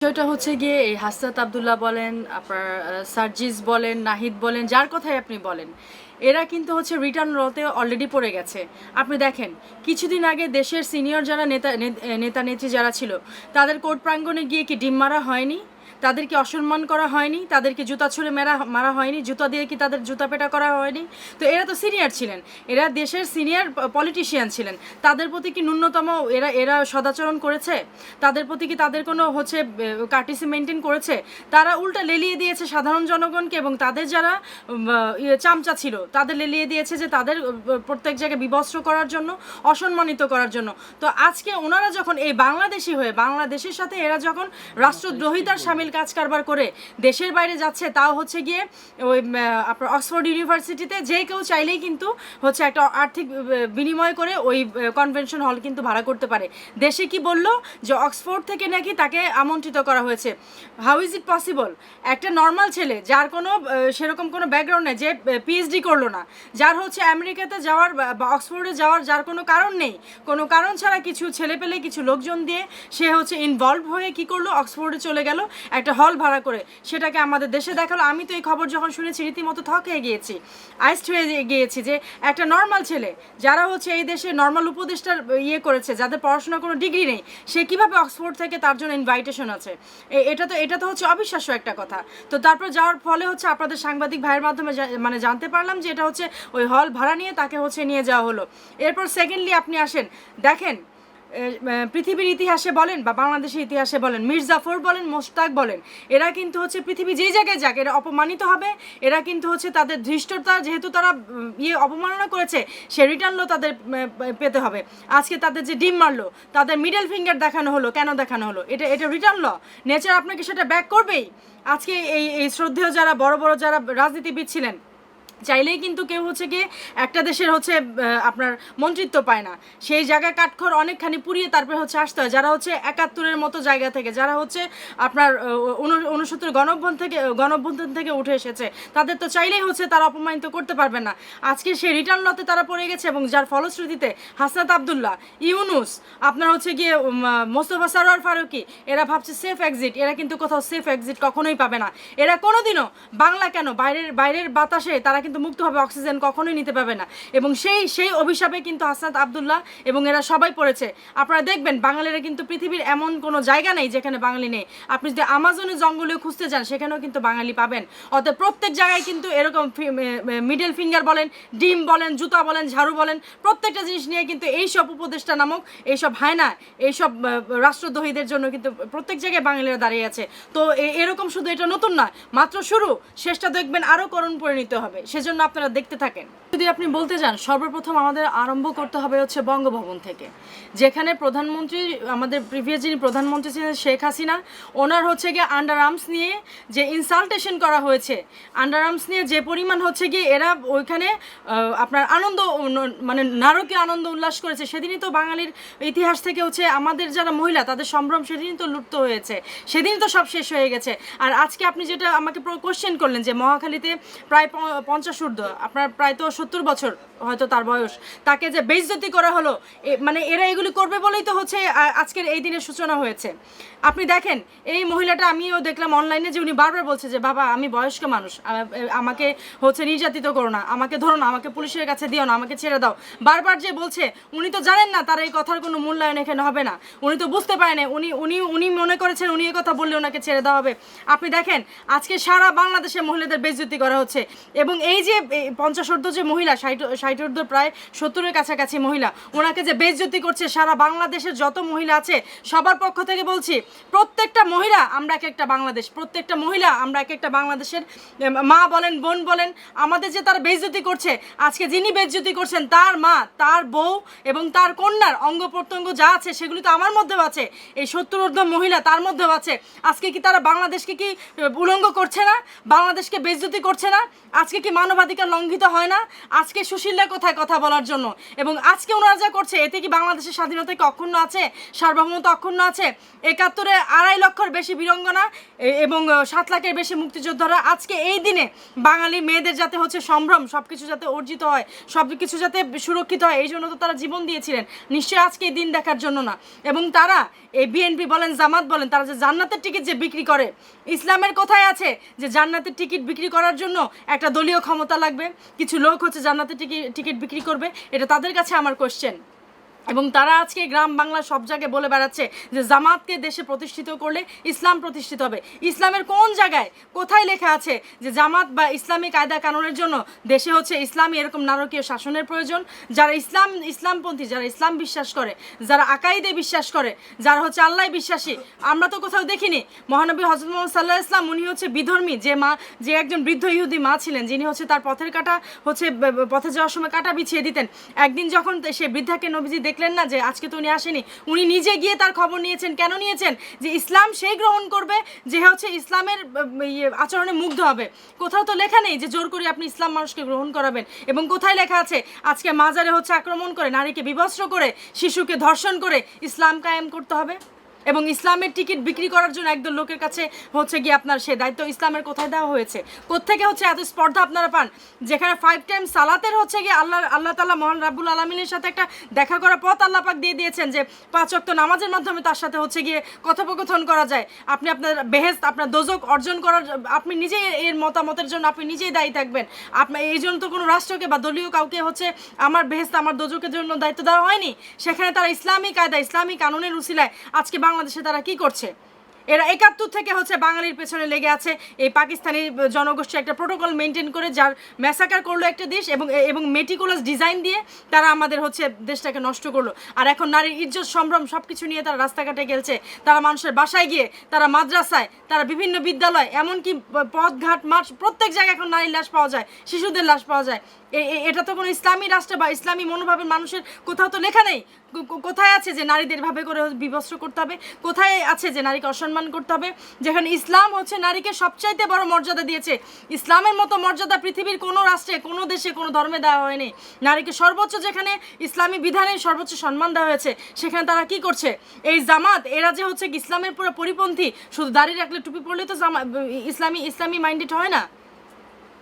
বিষয়টা হচ্ছে গিয়ে এই হাসনাত আবদুল্লাহ বলেন, আপনার সার্জিস বলেন, নাহিদ বলেন, যার কথাই আপনি বলেন, এরা কিন্তু হচ্ছে রিটার্ন লতে অলরেডি পড়ে গেছে। আপনি দেখেন, কিছুদিন আগে দেশের সিনিয়র যারা নেতা নেত্রী যারা ছিল, তাদের কোর্ট প্রাঙ্গণে গিয়ে কি ডিম মারা হয়নি? তাদেরকে অসম্মান করা হয়নি? তাদেরকে জুতা ছুঁড়ে মারা হয়নি? জুতা দিয়ে কি তাদের জুতা পেটা করা হয়নি? তো এরা তো সিনিয়র ছিলেন, এরা দেশের সিনিয়র পলিটিশিয়ান ছিলেন। তাদের প্রতি কি ন্যূনতম এরা এরা সদাচরণ করেছে? তাদের প্রতি কি তাদের কোনো হচ্ছে কার্টিসি মেনটেন করেছে? তারা উল্টা লেলিয়ে দিয়েছে সাধারণ জনগণকে, এবং তাদের যারা চামচা ছিল তাদের লেলিয়ে দিয়েছে যে তাদের প্রত্যেক জায়গায় বিবস্ত্র করার জন্য, অসম্মানিত করার জন্য। তো আজকে ওনারা যখন এই বাংলাদেশি হয়ে বাংলাদেশের সাথে এরা যখন রাষ্ট্রদ্রোহিতার সামিল কাজ কারবার করে দেশের বাইরে যাচ্ছে, তাও হচ্ছে গিয়ে ওই আপনার অক্সফোর্ড ইউনিভার্সিটিতে যে কেউ চাইলেই কিন্তু হচ্ছে একটা আর্থিক বিনিময় করে ওই কনভেনশন হল কিন্তু ভাড়া করতে পারে। দেশে কি বললো যে অক্সফোর্ড থেকে নাকি তাকে আমন্ত্রিত করা হয়েছে। How is it possible? একটা নর্মাল ছেলে যার কোনো সেরকম কোনো ব্যাকগ্রাউন্ড নেই, যে পিএইচডি করলো না, যার হচ্ছে আমেরিকাতে যাওয়ার বা অক্সফোর্ডে যাওয়ার যার কোনো কারণ নেই, কোনো কারণ ছাড়া কিছু ছেলে পেলে কিছু লোকজন দিয়ে সে হচ্ছে ইনভলভ হয়ে কি করলো, অক্সফোর্ডে চলে গেল একটা হল ভাড়া করে, সেটাকে আমাদের দেশে দেখালো। আমি তো এই খবর যখন শুনেছি রীতিমতো থক হয়ে গিয়েছি, আইসড হয়ে গিয়েছি যে একটা নর্মাল ছেলে যারা হচ্ছে এই দেশে নর্মাল উপদেষ্টার করেছে, যাদের পড়াশোনা কোনো ডিগ্রি নেই, সে কিভাবে অক্সফোর্ড থেকে তার জন্য ইনভাইটেশন আছে? এটা তো হচ্ছে অবিশ্বাস্য একটা কথা। তো তারপর যাওয়ার ফলে হচ্ছে আপনাদের সাংবাদিক ভাইয়ের মাধ্যমে মানে জানতে পারলাম যে এটা হচ্ছে ওই হল ভাড়া নিয়ে তাকে হচ্ছে নিয়ে যাওয়া হলো। এরপর সেকেন্ডলি আপনি আসেন, দেখেন পৃথিবীর ইতিহাসে বলেন বা বাংলাদেশের ইতিহাসে বলেন, মীর জাফর বলেন, মোশতাক বলেন, এরা কিন্তু হচ্ছে পৃথিবী যেই জায়গায় যাক এরা অপমানিত হবে। এরা কিন্তু হচ্ছে তাদের ধৃষ্টতা, যেহেতু তারা অবমাননা করেছে, সে রিটার্নও তাদের পেতে হবে। আজকে তাদের যে ডিম মারলো, তাদের মিডল ফিঙ্গার দেখানো হলো, কেন দেখানো হলো? এটা রিটার্ন ল, নেচার আপনাকে সেটা ব্যাক করবেই। আজকে এই শ্রদ্ধেয় যারা বড় বড় যারা রাজনীতিবিদ ছিলেন, চাইলেই কিন্তু কেউ হচ্ছে গিয়ে একটা দেশের হচ্ছে আপনার মন্ত্রিত্ব পায় না। সেই জায়গায় কাঠখড় অনেকখানি পুড়িয়ে তারপরে হচ্ছে আসতে হয়। যারা হচ্ছে ৭১-এর মতো জায়গা থেকে, যারা হচ্ছে আপনার ৬৯ গণঅভ্যুত্থান থেকে উঠে এসেছে, তাদের তো চাইলেই হচ্ছে তারা অপমানিত করতে পারবে না। আজকে সেই রিটার্ন লতে তারা পড়ে গেছে, এবং যার ফলশ্রুতিতে হাসনাত আবদুল্লাহ, ইউনুস, আপনার হচ্ছে গিয়ে মোস্তফা সরোয়ার ফারুকী, এরা ভাবছে সেফ এক্সিট। এরা কিন্তু কোথাও সেফ এক্সিট কখনোই পাবে না। এরা কোনোদিনও বাংলা কেন, বাইরের বাতাসে তারা কিন্তু মুক্তভাবে অক্সিজেন কখনোই নিতে পাবে না। এবং সেই অভিশাপে কিন্তু হাসনাত আবদুল্লাহ এবং এরা সবাই পড়েছে। আপনারা দেখবেন বাঙালিরা কিন্তু পৃথিবীর এমন কোনো জায়গা নেই যেখানে বাঙালি নেই। আপনি যদি আমাজনের জঙ্গলে খুঁজতে যান, সেখানেও কিন্তু বাঙালি পাবেন। অতএব প্রত্যেক জায়গায় কিন্তু এরকম মিডল ফিঙ্গার বলেন, ডিম বলেন, জুতা বলেন, ঝাড়ু বলেন, প্রত্যেকটা জিনিস নিয়ে কিন্তু এইসব উপদেষ্টা নামক এইসব হায়না, এইসব রাষ্ট্রদ্রোহীদের জন্য কিন্তু প্রত্যেক জায়গায় বাঙালিরা দাঁড়িয়ে আছে। তো এরকম শুধু এটা নতুন নয়, মাত্র শুরু, শেষটা দেখবেন আরও করুণ পরিণত হবে। সেজন্য আপনারা দেখতে থাকেন। যদি আপনি বলতে যান, সর্বপ্রথম আমাদের আরম্ভ করতে হবে হচ্ছে বঙ্গভবন থেকে, যেখানে প্রধানমন্ত্রী, আমাদের প্রিভিয়াস যিনি প্রধানমন্ত্রী ছিলেন শেখ হাসিনা, ওনার হচ্ছে গিয়ে আন্ডার আর্মস নিয়ে যে ইনসালটেশন করা হয়েছে, আন্ডার আর্মস নিয়ে যে পরিমাণ হচ্ছে গিয়ে এরা ওইখানে আপনার আনন্দ, মানে নারকীয় আনন্দ উল্লাস করেছে, সেদিনই তো বাঙালির ইতিহাস থেকে হচ্ছে আমাদের যারা মহিলা তাদের সম্ভ্রম সেদিনই তো লুপ্ত হয়েছে, সেদিনই তো সব শেষ হয়ে গেছে। আর আজকে আপনি যেটা আমাকে কোশ্চেন করলেন যে মহাখালীতে প্রায় 50 ঊর্ধ্ব, আপনার প্রায় তো 70 বছর হয়তো তার বয়স, তাকে যে বেইজ্জতি করা হলো, মানে এরা এগুলি করবে বলেই তো হচ্ছে আজকের এই দিনের সূচনা হয়েছে। আপনি দেখেন এই মহিলাটা, আমিও দেখলাম অনলাইনে যে উনি বারবার বলছে যে বাবা আমি বয়স্ক মানুষ, আমাকে হচ্ছে নির্যাতিত করো না, আমাকে ধরো না, আমাকে পুলিশের কাছে দিও না, আমাকে ছেড়ে দাও, বারবার যে বলছে। উনি তো জানেন না তার এই কথার কোনো মূল্যায়ন এখানে হবে না। উনি তো বুঝতে পারেন, উনি মনে করেছেন উনি এই কথা বললে ওনাকে ছেড়ে দেওয়া হবে। আপনি দেখেন আজকে সারা বাংলাদেশে মহিলাদের বেইজ্জতি করা হচ্ছে, এবং এই যে 50 ঊর্ধ্ব যে মহিলা, 60 ঊর্ধ্ব প্রায় 70-এর কাছাকাছি মহিলা, ওনাকে যে বেইজ্জতি করছে সারা বাংলাদেশের যত মহিলা আছে সবার পক্ষ থেকে বলছি, প্রত্যেকটা মহিলা আমরা এক একটা বাংলাদেশ, প্রত্যেকটা মহিলা আমরা এক একটা বাংলাদেশের মা বলেন, বোন বলেন। আমাদের যে তার বেইজ্জতি করছে, আজকে যিনি বেইজ্জতি করছেন তার মা, তার বউ এবং তার কন্যার অঙ্গ প্রত্যঙ্গ যা আছে সেগুলি তো আমার মধ্যেও আছে, এই 70 ঊর্ধ্ব মহিলা তার মধ্যেও আছে। আজকে কি তারা বাংলাদেশকে কি উলঙ্গ করছে না? বাংলাদেশকে বেইজ্জতি করছে না? আজকে কি মানুষ মানবাধিকার লঙ্ঘিত হয় না? আজকে সুশীলরা কোথায় কথা বলার জন্য? এবং আজকে ওনারা যা করছে এতে কি বাংলাদেশের স্বাধীনতা কি অক্ষুণ্ণ আছে? সার্বভৌমত্ব অক্ষুণ্ণ আছে? ৭১-এ ২.৫ লক্ষের বেশি বীরাঙ্গনা এবং ৭ লাখের বেশি মুক্তিযোদ্ধারা আজকে এই দিনে বাঙালি মেয়েদের যাতে হচ্ছে সম্ভ্রম, সব কিছু যাতে অর্জিত হয়, সব কিছু যাতে সুরক্ষিত হয়, এই জন্য তো তারা জীবন দিয়েছিলেন, নিশ্চয়ই আজকে এই দিন দেখার জন্য না। এবং তারা এই বিএনপি বলেন, জামাত বলেন, তারা যে জান্নাতের টিকিট যে বিক্রি করে, ইসলামের কোথায় আছে যে জান্নাতের টিকিট বিক্রি করার জন্য একটা দলীয় ক্ষমতা লাগবে, কিছু লোক হচ্ছে জান্নাতের টিকিট বিক্রি করবে? এটা তাদের কাছে আমার কোশ্চেন। এবং তারা আজকে গ্রাম বাংলা সব জায়গায় বলে বেড়াচ্ছে যে জামাতকে দেশে প্রতিষ্ঠিত করলে ইসলাম প্রতিষ্ঠিত হবে। ইসলামের কোন জায়গায় কোথায় লেখা আছে যে জামাত বা ইসলামী কায়দা কানুনের জন্য দেশে হচ্ছে ইসলামী এরকম নারকীয় শাসনের প্রয়োজন? যারা ইসলামপন্থী, যারা ইসলাম বিশ্বাস করে, যারা আকাইদে বিশ্বাস করে, যারা হচ্ছে আল্লাহ বিশ্বাসী, আমরা তো কোথাও দেখিনি। মহানবী হযরত মুহাম্মদ সাল্লাল্লাহু আলাইহি ওয়াসাল্লাম উনি হচ্ছে বিধর্মী যে একজন বৃদ্ধ ইহুদি মা ছিলেন, যিনি হচ্ছে তার পথের কাঁটা হচ্ছে পথে যাওয়ার সময় কাঁটা বিছিয়ে দিতেন। একদিন যখন সে বৃদ্ধাকে নবীজি দেখলেন না যে আজকে তো উনি আসেনি, উনি নিজে গিয়ে তার খবর নিয়েছেন। কেন নিয়েছেন? যে ইসলাম সেই গ্রহণ করবে যে হচ্ছে ইসলামের আচরণে মুগ্ধ হবে। কোথাও তো লেখা নেই যে জোর করে আপনি ইসলাম মানুষকে গ্রহণ করাবেন। এবং কোথায় লেখা আছে আজকে মাজারে হচ্ছে আক্রমণ করে, নারীকে বিবস্ত্র করে, শিশুকে ধর্ষণ করে ইসলাম কায়েম করতে হবে? এবং ইসলামের টিকিট বিক্রি করার জন্য একদল লোকের কাছে হচ্ছে গিয়ে আপনার সে দায়িত্ব ইসলামের কোথায় দেওয়া হয়েছে? কোত্থেকে হচ্ছে এত স্পর্ধা আপনারা পান, যেখানে 5 টাইম সালাতের হচ্ছে গিয়ে আল্লাহ তাআলা মহান রাব্বুল আলামিনের সাথে একটা দেখা করার পথ আল্লাহ পাক দিয়ে দিয়েছেন, যে 5 ওয়াক্ত নামাজের মাধ্যমে তার সাথে হচ্ছে গিয়ে কথোপকথন করা যায়। আপনি আপনার বেহেশত, আপনার দোজক অর্জন করার আপনি নিজেই এর মতামতের জন্য আপনি নিজেই দায়ী থাকবেন। আপনার এই জন্য তো কোনো রাষ্ট্রকে বা দলীয় কাউকে হচ্ছে আমার বেহেশত, আমার দোজকের জন্য দায়িত্ব দেওয়া হয়নি। সেখানে তারা ইসলামী কায়দা, ইসলামী কানুনের উসিলায় আজকে বাংলাদেশে তারা কি করছে? এরা ৭১ থেকে হচ্ছে বাঙালির পেছনে লেগে আছে। এই পাকিস্তানি জনগোষ্ঠী একটা প্রোটোকল মেনটেন করে যার ম্যাসাকার করলো একটা দেশ, এবং মেটিকুলাস ডিজাইন দিয়ে তারা আমাদের হচ্ছে দেশটাকে নষ্ট করলো। আর এখন নারীর ইজ্জত সম্ভ্রম সব কিছু নিয়ে তারা রাস্তাঘাটে গেলছে, তারা মানুষের বাসায় গিয়ে, তারা মাদ্রাসায়, তারা বিভিন্ন বিদ্যালয়, এমনকি পথঘাট মাঠ প্রত্যেক জায়গায় এখন নারীর লাশ পাওয়া যায়, শিশুদের লাশ পাওয়া যায়। এটা তো কোনো ইসলামী রাষ্ট্র বা ইসলামী মনোভাবের মানুষের কোথাও তো লেখা নেই। কোথায় আছে যে নারীদের ভাবে করে বিবস্ত্র করতে হবে? কোথায় আছে যে নারীকে অসম্মান করতে হবে? যেখানে ইসলাম হচ্ছে নারীকে সবচাইতে বড় মর্যাদা দিয়েছে। ইসলামের মতো মর্যাদা পৃথিবীর কোনো রাষ্ট্রে, কোনো দেশে, কোনো ধর্মে দেওয়া হয়নি। নারীকে সর্বোচ্চ, যেখানে ইসলামী বিধানে সর্বোচ্চ সম্মান দেওয়া হয়েছে, সেখানে তারা কি করছে? এই জামাত, এরা যে হচ্ছে ইসলামের পুরো পরিপন্থী, শুধু দাড়ি রাখলে টুপি পরলে তো ইসলামী মাইন্ডেড হয় না।